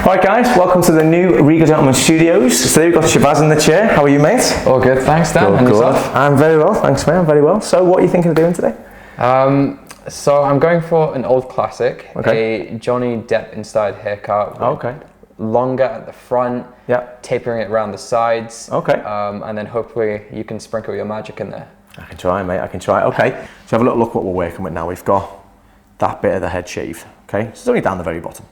Alright guys, welcome to the new Regal Gentleman Studios. So today we've got Shavez in the chair. How are you, mate? All good, thanks Dan. Good, and good. yourself? I'm very well, thanks mate, I'm very well. So what are you thinking of doing today? So I'm going for an old classic, Okay. a Johnny Depp inspired haircut. Okay. Longer at the front, Yeah. tapering it around the sides. Okay. And then hopefully you can sprinkle your magic in there. I can try, mate, I can try. Okay, so have a little look what we're working with now. We've got that bit of the head shaved, okay? So it's only down the very bottom.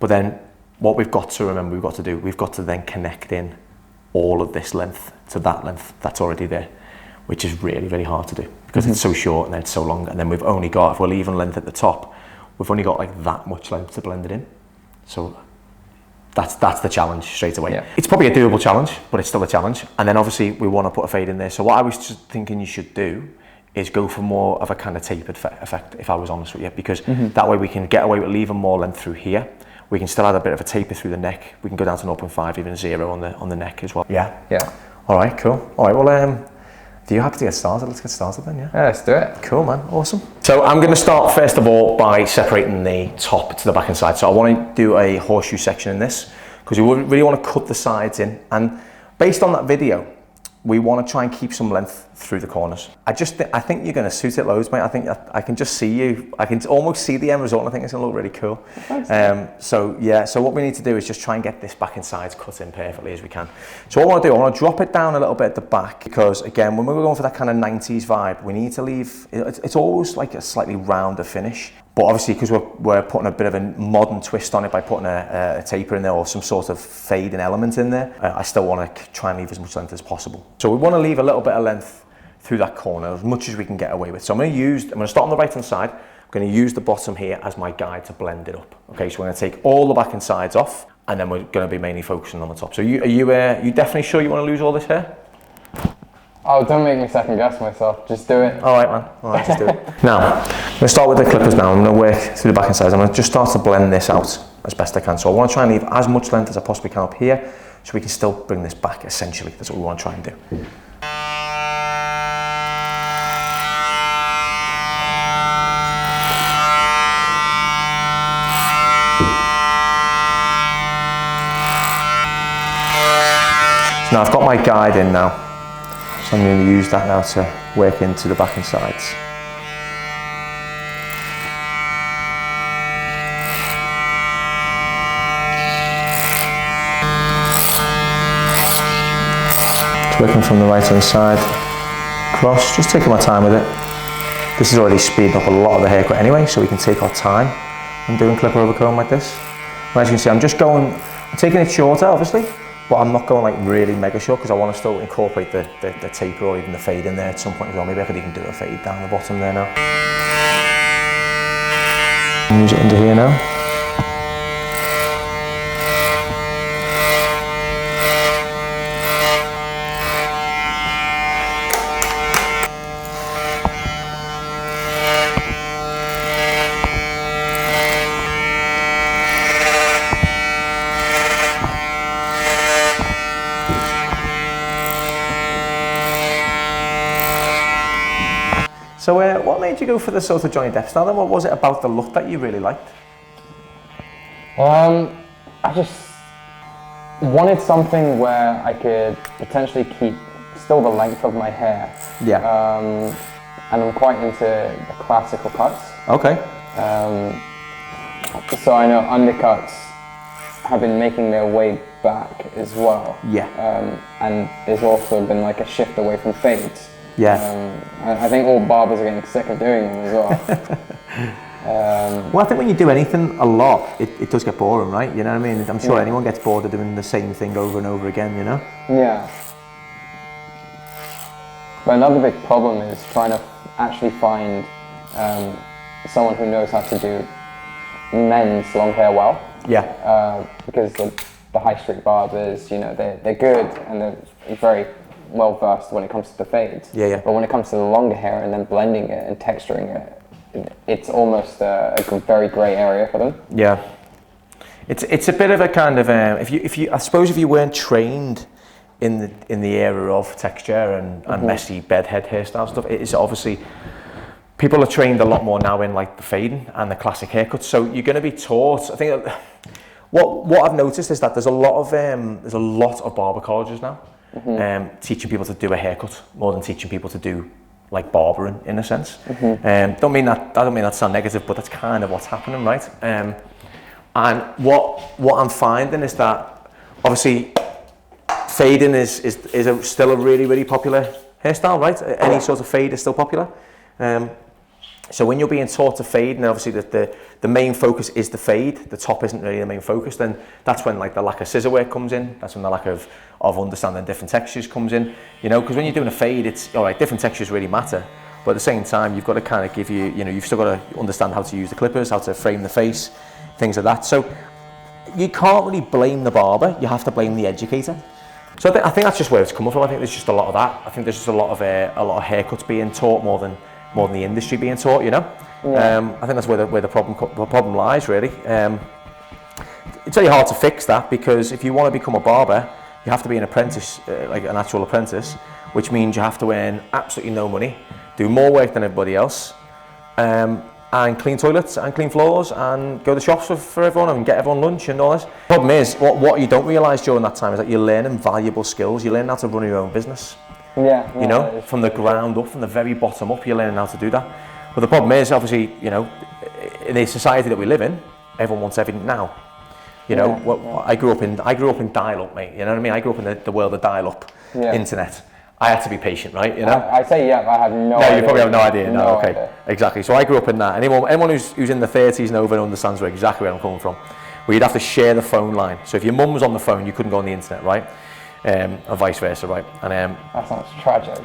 But then what we've got to remember, we've got to then connect in all of this length to that length that's already there, which is really, really hard to do because it's so short and then it's so long. And then we've only got, if we're leaving length at the top, we've only got like that much length to blend it in. So that's the challenge straight away. Yeah. It's probably a doable challenge, but it's still a challenge. And then obviously we want to put a fade in there. So what I was just thinking you should do is go for more of a kind of tapered effect, if I was honest with you, because that way we can get away with leaving more length through here. We can still add a bit of a taper through the neck. We can go down to 0.5, even 0 on the neck as well. Yeah? Yeah. All right, cool. All right, well, if you're happy to get started, let's get started then, yeah? Yeah, let's do it. Cool, man, awesome. So I'm gonna start first of all by separating the top to the back and side. So I wanna do a horseshoe section in this because we really wanna cut the sides in. And based on that video, we want to try and keep some length through the corners. I think you're going to suit it loads, mate. I think I can just see you. I can almost see the end result. And I think it's going to look really cool. So yeah. So what we need to do is just try and get this back and sides cut in perfectly as we can. So what I want to do, I want to drop it down a little bit at the back because again, when we're going for that kind of 90s vibe, we need to leave. It's always like a slightly rounder finish. But obviously, because we're putting a bit of a modern twist on it by putting a taper in there or some sort of fading element in there, I still want to try and leave as much length as possible. So we want to leave a little bit of length through that corner, as much as we can get away with. So I'm going to start on the right hand side. I'm going to use the bottom here as my guide to blend it up. Okay, so we're going to take all the back and sides off, and then we're going to be mainly focusing on the top. So are you definitely sure you want to lose all this hair? Oh, don't make me second guess myself. Just do it. All right, man. All right, just do it. Now, I'm going to start with the clippers now. I'm going to work through the back and sides. I'm going to just start to blend this out as best I can. So I want to try and leave as much length as I possibly can up here so we can still bring this back, essentially. That's what we want to try and do. So now I've got my guide in now. So I'm going to use that now to work into the back and sides. Just working from the right hand side, across, just taking my time with it. This is already speeding up a lot of the haircut anyway, so we can take our time when doing clipper over comb like this. And as you can see, I'm taking it shorter obviously, but I'm not going like really mega short because I want to still incorporate the taper or even the fade in there at some point as well. Maybe I could even do a fade down the bottom there now. Use it under here now. So what made you go for the sort of Johnny Depp style then? What was it about the look that you really liked? I just wanted something where I could potentially keep still the length of my hair. Yeah. And I'm quite into the classical cuts. Okay. So I know undercuts have been making their way back as well. Yeah. And there's also been like a shift away from fades. Yeah. I think all barbers are getting sick of doing them as well. Well, I think when you do anything a lot, it does get boring, right? You know what I mean? I'm sure anyone gets bored of doing the same thing over and over again, you know? Yeah. But another big problem is trying to actually find someone who knows how to do men's long hair well. Yeah. Because the high street barbers, you know, they're good and they're very well versed when it comes to the fades. Yeah, yeah. But when it comes to the longer hair and then blending it and texturing it, it's almost a very grey area for them. Yeah. It's a bit of a kind of I suppose if you weren't trained in the area of texture and messy bedhead hairstyle stuff, it is obviously people are trained a lot more now in like the fading and the classic haircuts. So you're going to be taught. I think what I've noticed is that there's a lot of barber colleges now, teaching people to do a haircut more than teaching people to do like barbering in a sense. I don't mean that to sound negative, but that's kind of what's happening, right? And what I'm finding is that obviously fading is still a really, really popular hairstyle, right? Any sort of fade is still popular. So when you're being taught to fade, and obviously the main focus is the fade, the top isn't really the main focus, then that's when like the lack of scissor work comes in, that's when the lack of understanding different textures comes in, you know, because when you're doing a fade, it's, all right, different textures really matter, but at the same time, you've got to kind of you've still got to understand how to use the clippers, how to frame the face, things like that. So you can't really blame the barber, you have to blame the educator. So I think that's just where it's coming from. I think there's just a lot of that. I think there's just a lot of haircuts being taught more than the industry being taught, you know. Yeah. I think that's where the problem lies, really. It's very hard to fix that, because if you want to become a barber, you have to be an apprentice, like an actual apprentice, which means you have to earn absolutely no money, do more work than everybody else, and clean toilets and clean floors and go to the shops for everyone and get everyone lunch and all this. The problem is, what you don't realise during that time is that you're learning valuable skills. You're learning how to run your own business. Yeah, you know, from the ground up, from the very bottom up, you're learning how to do that. But the problem is, obviously, you know, in the society that we live in, everyone wants everything now. You know, I grew up in dial-up, mate. You know what I mean? I grew up in the world of dial-up internet. I had to be patient, right? You know. I say I have no idea. No, you probably have no idea. No, okay, idea. Exactly. So I grew up in that. Anyone who's in the 30s and over understands exactly where I'm coming from. Where you'd have to share the phone line. So if your mum was on the phone, you couldn't go on the internet, right? And vice versa, right? And that sounds tragic.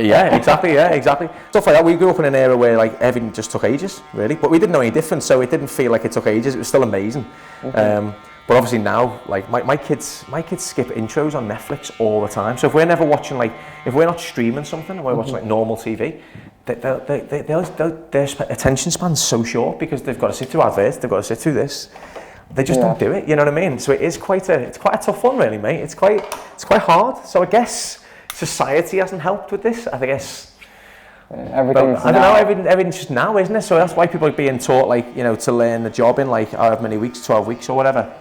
Yeah, exactly. Yeah, exactly. Stuff like that. We grew up in an era where like everything just took ages, really. But we didn't know any different, so it didn't feel like it took ages. It was still amazing. But obviously now, like my kids skip intros on Netflix all the time. So if we're never watching, like, if we're not streaming something and we're watching like normal TV, their attention span's so short, because they've got to sit through adverts, they've got to sit through this. They just don't do it. You know what I mean? So it's quite a tough one, really, mate. It's quite hard. So I guess society hasn't helped with this. I guess. Everything's just now, isn't it? So that's why people are being taught, like, you know, to learn the job in like however many weeks, 12 weeks or whatever.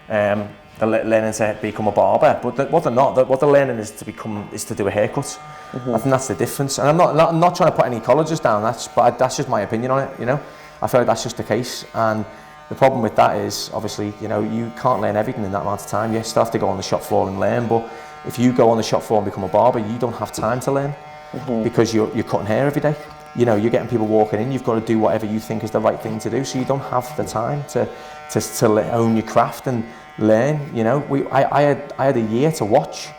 They're learning to become a barber, but what they're not. What they're learning is to do a haircut. I think that's the difference. And I'm not trying to put any colleges down. That's just my opinion on it. You know, I feel like that's just the case. And the problem with that is, obviously, you know, you can't learn everything in that amount of time. You still have to go on the shop floor and learn. But if you go on the shop floor and become a barber, you don't have time to learn, because you're cutting hair every day. You know, you're getting people walking in. You've got to do whatever you think is the right thing to do. So you don't have the time to own your craft and learn. You know, I had a year to watch.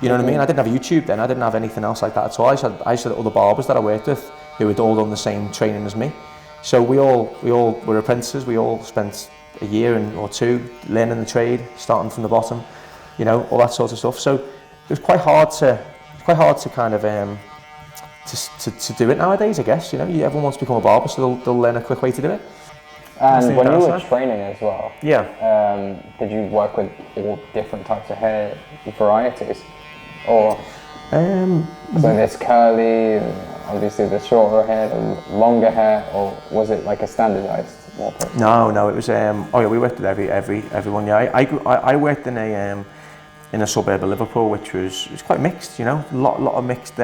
You know what I mean? I didn't have YouTube then. I didn't have anything else like that at all. I just had other barbers that I worked with who had all done the same training as me. So we all were apprentices. We all spent a year or two learning the trade, starting from the bottom. You know, all that sort of stuff. So it was quite hard to kind of to do it nowadays, I guess. You know, everyone wants to become a barber, so they'll learn a quick way to do it. And when you were training as well, did you work with all different types of hair varieties, or so there's curly, obviously the shorter hair, the longer hair, or was it like a standardized? No, it was. We worked with everyone. Yeah, I worked in a suburb of Liverpool, which was quite mixed. You know, a lot of mixed.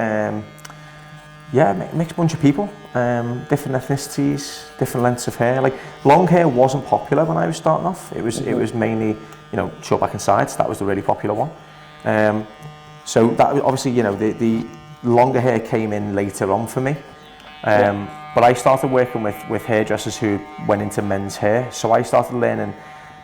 Mixed bunch of people, different ethnicities, different lengths of hair. Like, long hair wasn't popular when I was starting off. It was mainly, you know, short back and sides. That was the really popular one. So that obviously, you know, the longer hair came in later on for me. But I started working with hairdressers who went into men's hair. So I started learning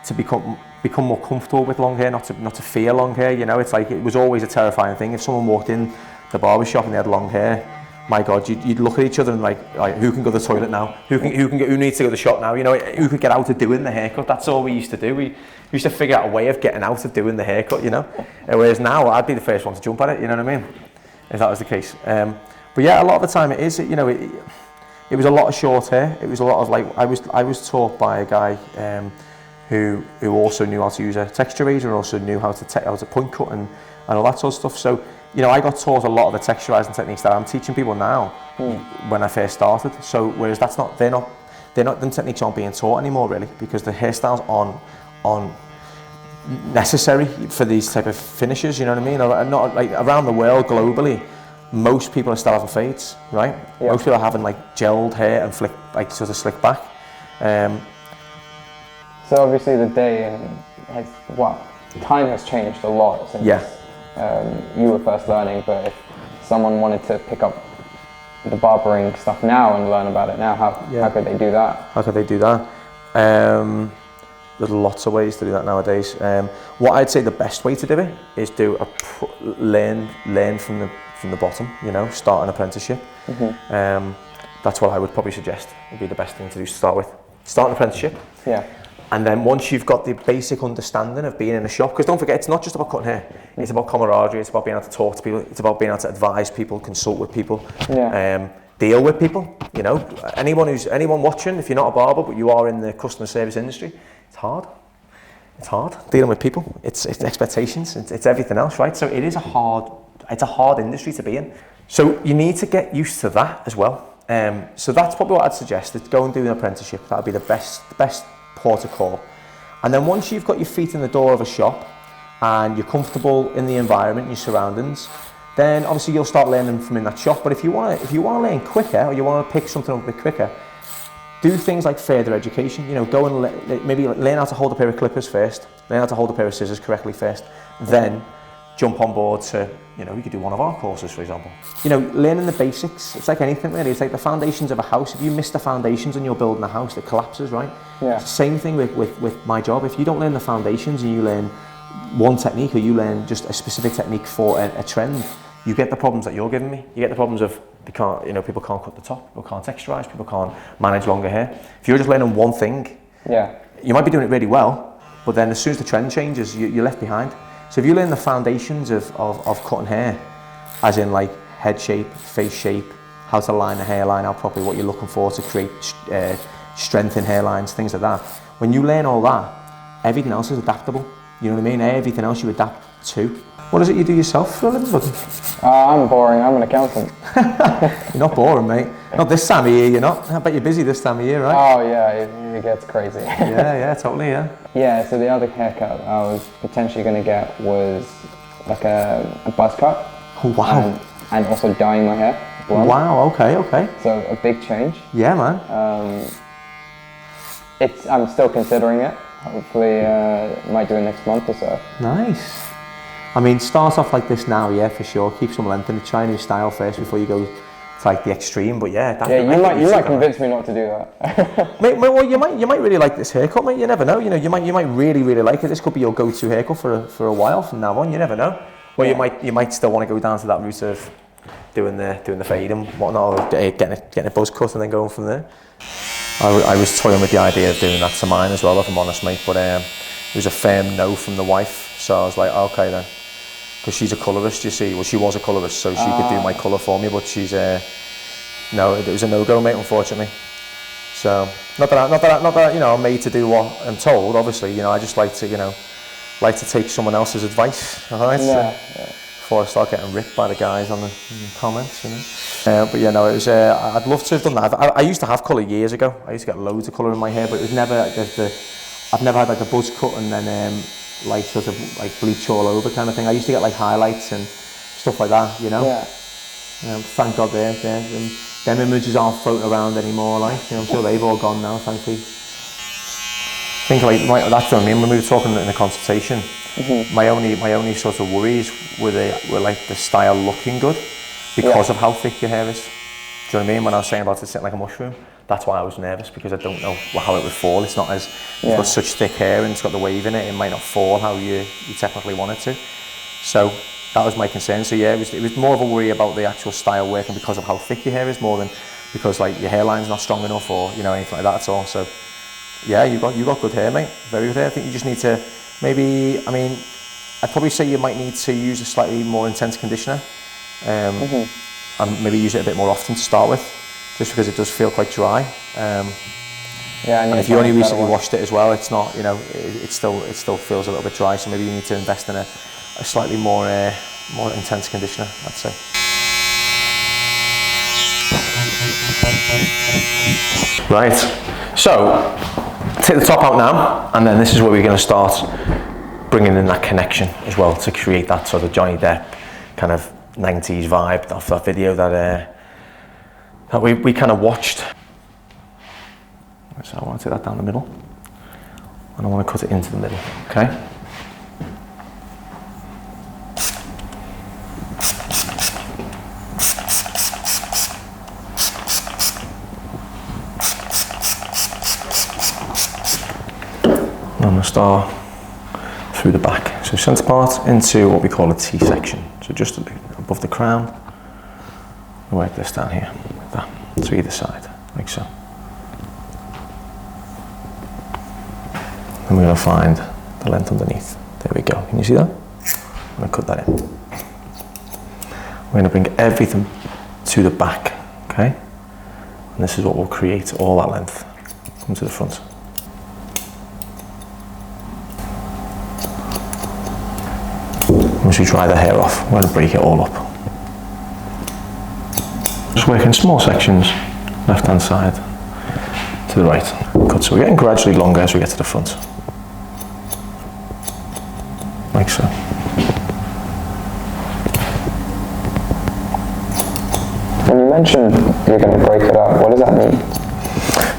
to become more comfortable with long hair, not to fear long hair. You know, it's like, it was always a terrifying thing. If someone walked in the barbershop and they had long hair, my God, you'd look at each other and like who can go to the toilet now? Who needs to go to the shop now? You know, who could get out of doing the haircut? That's all we used to do. We used to figure out a way of getting out of doing the haircut, you know. Whereas now, I'd be the first one to jump at it. You know what I mean? If that was the case. But yeah, a lot of the time it is. You know, it was a lot of short hair. It was a lot of like I was taught by a guy who also knew how to use a texture razor and also knew how to point cut and all that sort of stuff. So, you know, I got taught a lot of the texturizing techniques that I'm teaching people now when I first started. So whereas them techniques aren't being taught anymore, really, because the hairstyles aren't necessary for these type of finishes, you know what I mean? Or not like around the world globally, most people are still having fades, right? Yeah. Most people are having like gelled hair and flick, like sort of slick back. So obviously the day has, well, time has changed a lot since you were first learning, but if someone wanted to pick up the barbering stuff now and learn about it now, how could they do that? How could they do that? There's lots of ways to do that nowadays. What I'd say the best way to do it is do learn from the bottom. You know, start an apprenticeship. That's what I would probably suggest. Would be the best thing to do to start with. Start an apprenticeship. Yeah. And then once you've got the basic understanding of being in a shop, because don't forget, it's not just about cutting hair. It's about camaraderie. It's about being able to talk to people. It's about being able to advise people, consult with people. Yeah. Deal with people. You know, anyone watching, if you're not a barber but you are in the customer service industry, it's hard. It's hard dealing with people. It's expectations. It's everything else, right? So it's a hard industry to be in. So you need to get used to that as well. So that's probably what I'd suggest. Is go and do an apprenticeship. That'd be the best port of call. And then once you've got your feet in the door of a shop and you're comfortable in the environment, your surroundings, then obviously you'll start learning from in that shop. But if you want to learn quicker, or you want to pick something up a bit quicker, do things like further education. You know, go and maybe learn how to hold a pair of clippers first, learn how to hold a pair of scissors correctly first, then jump on board to, you know, you could do one of our courses, for example. You know, learning the basics, it's like anything really. It's like the foundations of a house. If you miss the foundations and you're building a house, it collapses, right? Yeah. It's the same thing with my job. If you don't learn the foundations and you learn one technique, or you learn just a specific technique for a trend, you get the problems that you're giving me. You get the problems of people can't cut the top, people can't texturize, people can't manage longer hair. If you're just learning one thing, you might be doing it really well, but then as soon as the trend changes, you're left behind. So if you learn the foundations of cutting hair, as in like head shape, face shape, how to line a hairline out properly, what you're looking for to create strength in hairlines, things like that. When you learn all that, everything else is adaptable. You know what I mean? Everything else you adapt to. What is it you do yourself for a living, buddy? I'm boring, I'm an accountant. You're not boring, mate. Not this time of year, you're not. I bet you're busy this time of year, right? Oh yeah, it gets crazy. yeah, totally, yeah. Yeah, so the other haircut I was potentially going to get was like a buzz cut. Oh, wow. And also dyeing my hair blonde. Wow, okay. So a big change. Yeah, man. I'm still considering it. Hopefully, might do it next month or so. Nice. I mean, start off like this now, yeah, for sure. Keep some length in it. Try a new style first before you go to like the extreme. But yeah, you might convince me not to do that. Mate, well, you might really like this haircut, mate. You never know. You know, you might really like it. This could be your go-to haircut for a while from now on. You never know. Well, you might still want to go down to that route of doing the fade and whatnot, or getting a buzz cut and then going from there. I was toying with the idea of doing that to mine as well, if I'm honest, mate. But it was a firm no from the wife, so I was like, okay then. Because she's a colourist, you see. Well, she was a colourist, so she could do my colour for me, but she's no, it was a no-go, mate, unfortunately. So not that you know, I'm made to do what I'm told. Obviously, you know, I just like to take someone else's advice, all right? Yeah. Before I start getting ripped by the guys in the comments, you know. But yeah, no, it was. I'd love to have done that. I used to have colour years ago. I used to get loads of colour in my hair, but it was never I've never had like a buzz cut and then like sort of like bleach all over kind of thing. I used to get like highlights and stuff like that, you know. Yeah. Thank God them images aren't floating around anymore. Like, you know, I'm sure they've all gone now, thankfully. I think like that's what I mean when we were talking in the consultation. Mm-hmm. My only sort of worries were like the style looking good because of how thick your hair is. Do you know what I mean? When I was saying about it sitting like a mushroom, that's why I was nervous, because I don't know how it would fall. It's not as it's got such thick hair and it's got the wave in it. It might not fall how you technically want it to. So that was my concern. So yeah, it was more of a worry about the actual style working because of how thick your hair is, more than because like your hairline's not strong enough or you know anything like that at all. So yeah, you got good hair, mate. Very good hair. I think you just need to maybe. I mean, I'd probably say you might need to use a slightly more intense conditioner, and maybe use it a bit more often to start with, just because it does feel quite dry. And if you only recently washed it as well, it's not, you know, it still feels a little bit dry. So maybe you need to invest in a slightly more intense conditioner, I'd say. Right. So take the top out now, and then this is where we're going to start bringing in that connection as well to create that sort of Johnny Depp kind of 90s vibe off that video that we kind of watched. So I want to take that down the middle, and I want to cut it into the middle, okay? I'm going to start through the back. So centre part into what we call a T-section. So just above the crown, we work this down here, like that, to either side, like so. And we're going to find the length underneath. There we go. Can you see that? I'm going to cut that in. We're going to bring everything to the back, okay? And this is what will create all that length. Come to the front. Once we dry the hair off, we're going to break it all up. Just work in small sections, left hand side to the right. Cut, so we're getting gradually longer as we get to the front. Like so. When you mentioned you're going to break it up, what does that mean?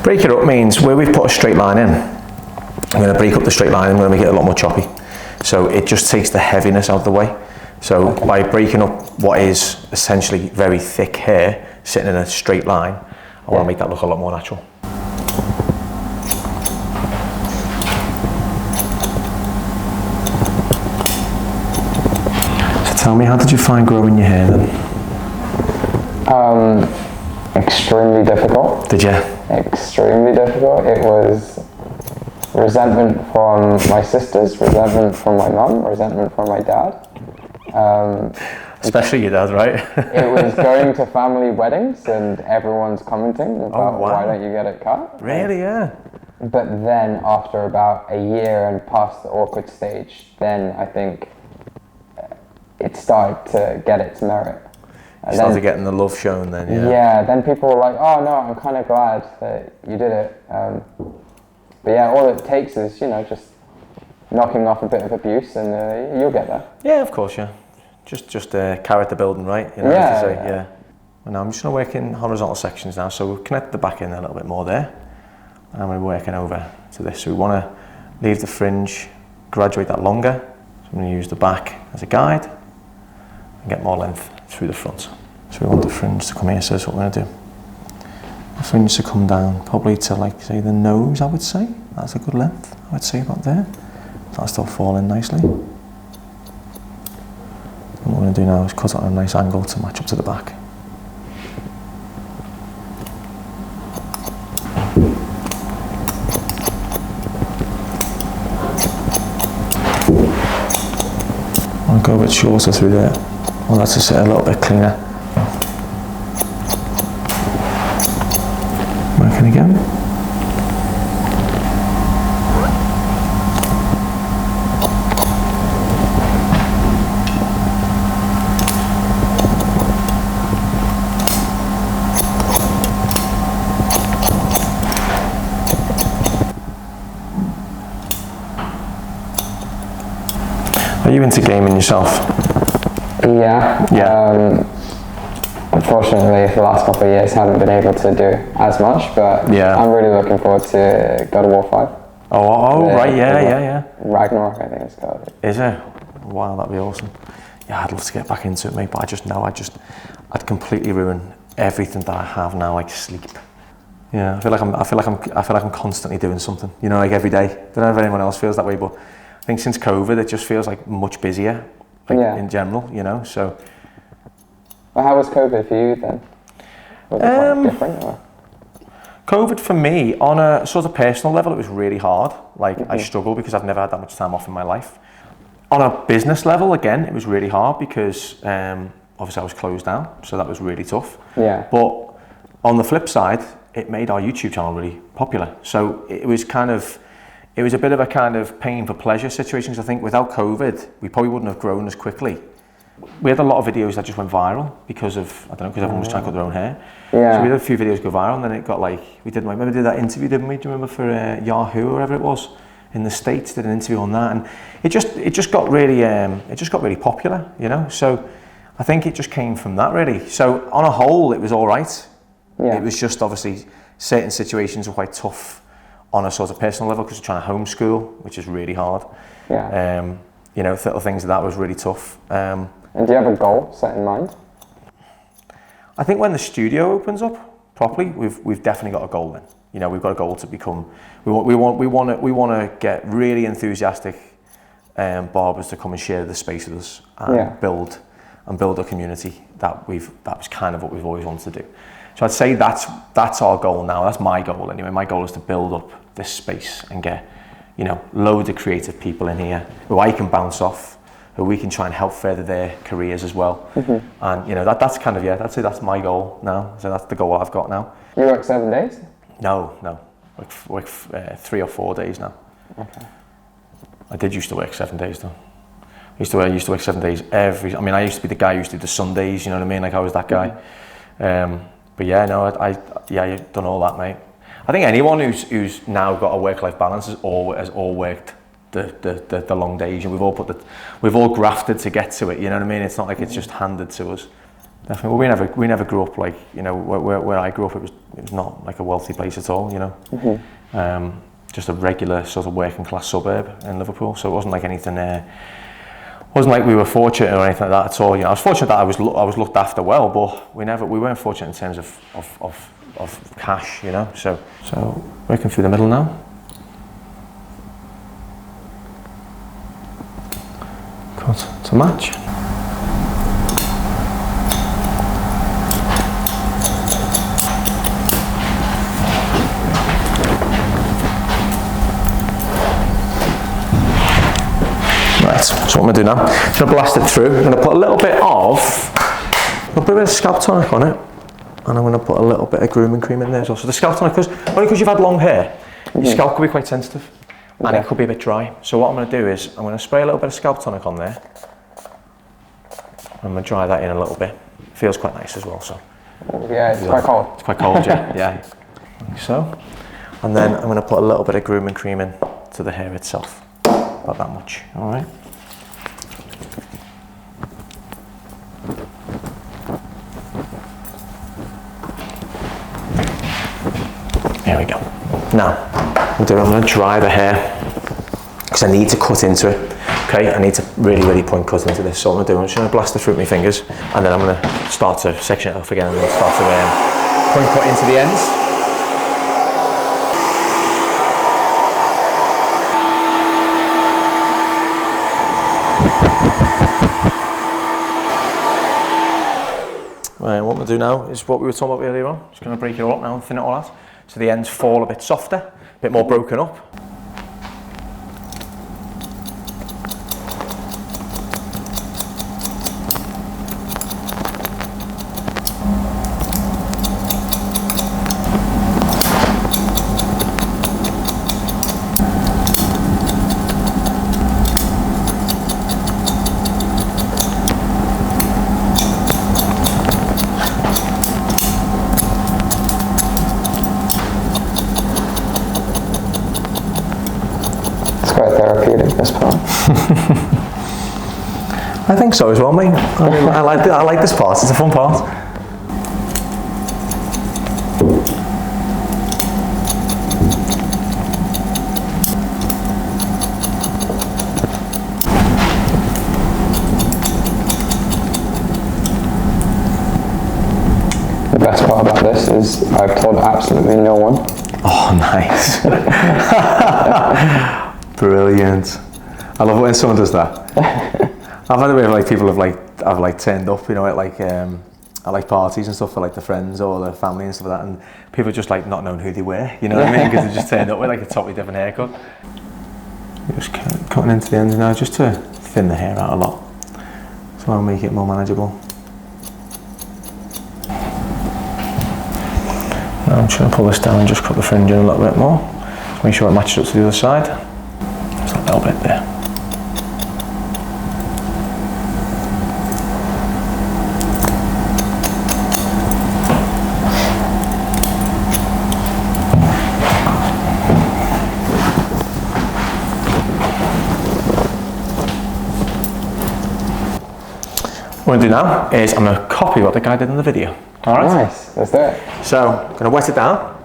Break it up means where we've put a straight line in, I'm going to break up the straight line and we're going to make it a lot more choppy. So it just takes the heaviness out of the way. So by breaking up what is essentially very thick hair sitting in a straight line, I want to make that look a lot more natural. So tell me, how did you find growing your hair then? Extremely difficult. Did you? Extremely difficult. It was resentment from my sisters, resentment from my mum, resentment from my dad. Especially your dad, right? It was going to family weddings and everyone's commenting about why don't you get it cut? Really, yeah. But then after about a year and past the awkward stage, then I think it started to get its merit. You started getting the love shown then, yeah. Yeah, then people were like, oh no, I'm kind of glad that you did it. But yeah, all it takes is, you know, just knocking off a bit of abuse and you'll get there. Yeah, of course, yeah. Just character building, right? You know, as you say, yeah. And now I'm just going to work in horizontal sections now. So we've connected the back in a little bit more there. And we're working over to this. So we want to leave the fringe, graduate that longer. So I'm going to use the back as a guide and get more length through the front. So we want the fringe to come here, so that's what we're going to do. The fringe to come down probably to, like, say, the nose, I would say. That's a good length, I would say, about there. That'll still fall in nicely. And what we're going to do now is cut at a nice angle to match up to the back. I'll go a bit shorter through there. Well, that's just a little bit cleaner. Working again. Are you into gaming yourself? Yeah. Unfortunately, for the last couple of years, haven't been able to do as much, but I'm really looking forward to God of War 5. Right, yeah. Ragnarok, I think it's called. Is it? Wow, that'd be awesome. Yeah, I'd love to get back into it, mate, but I just know I'd completely ruin everything that I have now, like sleep. Yeah, I feel like I'm constantly doing something, you know, like every day. Don't know if anyone else feels that way, but I think since COVID, it just feels like much busier, in general, you know, so. Well, how was COVID for you then? Was it quite different? Or? COVID for me, on a sort of personal level, it was really hard. Like, I struggled because I've never had that much time off in my life. On a business level, again, it was really hard because obviously I was closed down, so that was really tough. Yeah. But on the flip side, it made our YouTube channel really popular. So it was a bit of a kind of pain for pleasure situation, because I think without COVID, we probably wouldn't have grown as quickly. we had a lot of videos that just went viral because of, I don't know, because everyone was trying to cut their own hair. Yeah. So we had a few videos go viral, and then it got like, remember we did that interview, didn't we? Do you remember for Yahoo or whatever it was in the States? Did an interview on that, and it just got really popular, you know. So I think it just came from that really. So on a whole, it was all right. Yeah. It was just obviously certain situations were quite tough on a sort of personal level because we're trying to homeschool, which is really hard. Yeah. You know, little things like that was really tough. And do you have a goal set in mind? I think when the studio opens up properly, we've definitely got a goal then. You know, we've got a goal to become. We want to get really enthusiastic barbers to come and share the space with us and build a community that was kind of what we've always wanted to do. So I'd say that's our goal now. That's my goal anyway. My goal is to build up this space and get, you know, loads of creative people in here who I can bounce off, who we can try and help further their careers as well. Mm-hmm. And you know, that's kind of, that's my goal now. So that's the goal I've got now. You work 7 days? No, work 3 or 4 days now. Okay. I did used to work 7 days though. I used to work 7 days I used to be the guy who used to do the Sundays, you know what I mean? Like I was that guy. But yeah, no, you've done all that, mate. I think anyone who's now got a work-life balance has all worked the long days, and we've all grafted to get to it. You know what I mean? It's not like it's just handed to us. Definitely, well, we never grew up like, you know, where I grew up. It was not like a wealthy place at all. You know, mm-hmm. Just a regular sort of working class suburb in Liverpool. So it wasn't like anything. Wasn't like we were fortunate or anything like that at all. You know, I was fortunate that I was looked after well, but we weren't fortunate in terms of cash. You know, so working through the middle now. Cut to match. Right, so what I'm going to do now, I'm going to blast it through. I'm going to put a little bit of scalp tonic on it, and I'm going to put a little bit of grooming cream in there as well. So the scalp tonic, only because you've had long hair, your scalp could be quite sensitive, and it could be a bit dry. So what I'm going to do is, I'm going to spray a little bit of scalp tonic on there. I'm going to dry that in a little bit. It feels quite nice as well. So yeah, it's quite cold. It's quite cold, yeah. Like so. And then I'm going to put a little bit of grooming cream in to the hair itself. About that much, all right. There we go. Now, I'm going to dry the hair because I need to cut into it. Okay, I need to really point cut into this. So what I'm going to do, I'm just going to blast it through my fingers, and then I'm going to start to section it off again, and then start to point cut into the ends. Right, what I'm going to do now is what we were talking about earlier on. Just going to break it all up now and thin it all out, so the ends fall a bit softer, a bit more broken up. I think so as well, mate. I like this part. It's a fun part. The best part about this is I've told absolutely no one. Oh, nice. Brilliant. I love it when someone does that. I've had it where like people have turned up, you know, at like parties and stuff for like the friends or the family and stuff like that, and people just like not knowing who they were, you know what I mean? Because they just turned up with like a totally different haircut. Just cutting into the ends now, just to thin the hair out a lot, so I'll make it more manageable. Now I'm just going to pull this down and just cut the fringe in a little bit more. Just make sure it matches up to the other side. Just a little bit there. what I'm going to do now is I'm going to copy what the guy did in the video. All right? Nice, let's do it. So, I'm going to wet it down.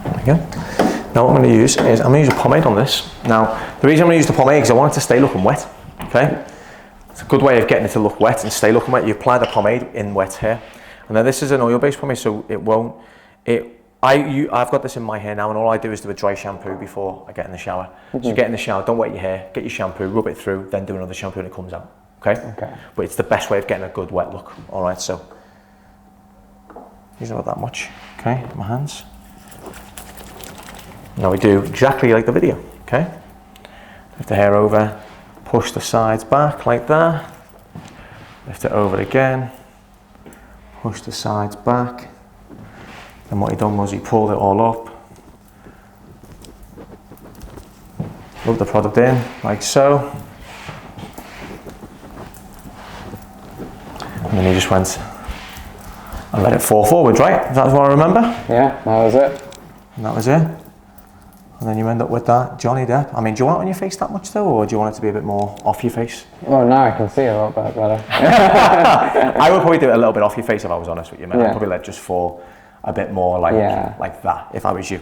There we go. Now what I'm going to use is, I'm going to use a pomade on this. Now, the reason I'm going to use the pomade is I want it to stay looking wet, okay? It's a good way of getting it to look wet and stay looking wet. You apply the pomade in wet hair. And then this is an oil-based pomade, so it won't, I've got this in my hair now, and all I do is do a dry shampoo before I get in the shower. So you get in the shower, don't wet your hair, get your shampoo, rub it through, then do another shampoo and it comes out, okay? Okay. But it's the best way of getting a good wet look, all right? So, using about that much, okay, my hands. Now we do exactly like the video, okay? Lift the hair over, push the sides back like that. Lift it over again, push the sides back. And what he done was he pulled it all up. Rub the product in, like so. And then he just went and let it fall forward, right? That's what I remember? Yeah, that was it. And that was it. And then you end up with that Johnny Depp. I mean, do you want it on your face that much though, or do you want it to be a bit more off your face? Well, now I can see a lot better. I would probably do it a little bit off your face if I was honest with you, man. Yeah. I'd probably let it just fall a bit more like that, if I was you.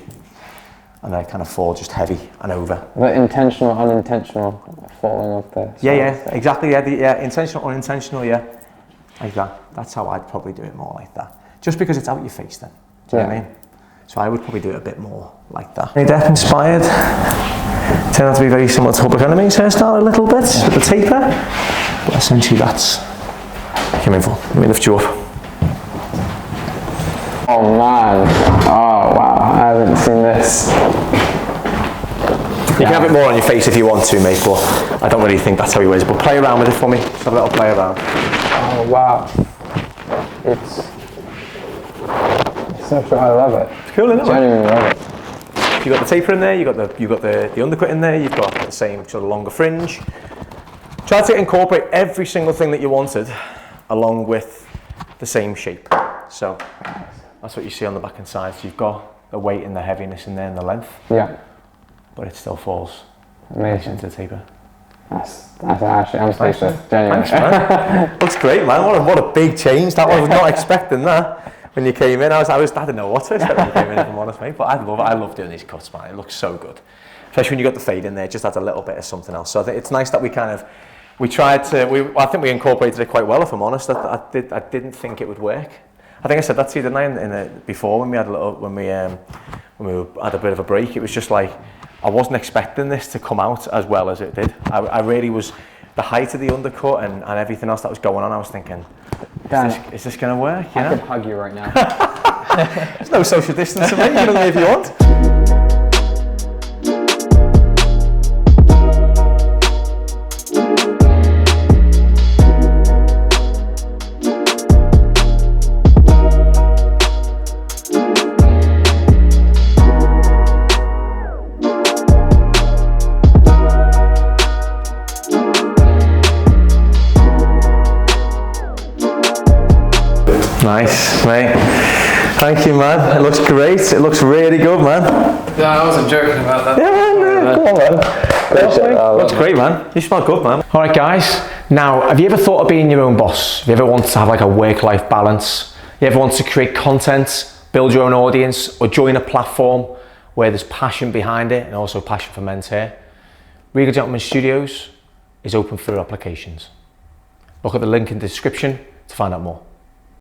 And then kind of fall just heavy and over. The intentional, unintentional falling of the sides. Yeah, exactly, yeah, intentional, unintentional, yeah. Like that. That's how I'd probably do it, more like that. Just because it's out your face then, do you know what I mean? So I would probably do it a bit more like that. Johnny Depp inspired. Turned out to be very similar to Public Enemy's hairstyle a little bit, with the taper. But essentially that's, come in for, let me lift you up. Oh man, oh wow, I haven't seen this. You can have it more on your face if you want to, mate, but I don't really think that's how he wears it. But play around with it for me, just have a little play around. Oh wow, it's so cool, I love it. It's cool, isn't it? Genuinely love it. You've got the taper in there, you've got the undercut in there, you've got the same sort of longer fringe. Try to incorporate every single thing that you wanted along with the same shape. So that's what you see on the back and sides. So you've got the weight and the heaviness in there and the length. Yeah. But it still falls into the taper. That's actually, I'm speechless. Thanks, man. Looks great, man. What a big change. That was not expecting that. When you came in, I didn't know what to expect when you came in, if I'm honest, mate. But I love doing these cuts, man. It looks so good. Especially when you got the fade in there, it just adds a little bit of something else. So I think it's nice that I think we incorporated it quite well, if I'm honest. I didn't think it would work. I think I said that to you, didn't I, before when we had had a bit of a break. It was just like, I wasn't expecting this to come out as well as it did. I really was, the height of the undercut and everything else that was going on, I was thinking, is this going to work? I could hug you right now. There's no social distancing, mate. You can hug me if you want. Nice, mate. Thank you, man. It looks great. It looks really good, man. Yeah, I wasn't joking about that. Yeah, man. Come on, man. Looks great, man. You smell good, man. All right, guys. Now, have you ever thought of being your own boss? Have you ever wanted to have like a work-life balance? You ever want to create content, build your own audience, or join a platform where there's passion behind it and also passion for men's hair? Regal Gentleman Studios is open for applications. Look at the link in the description to find out more.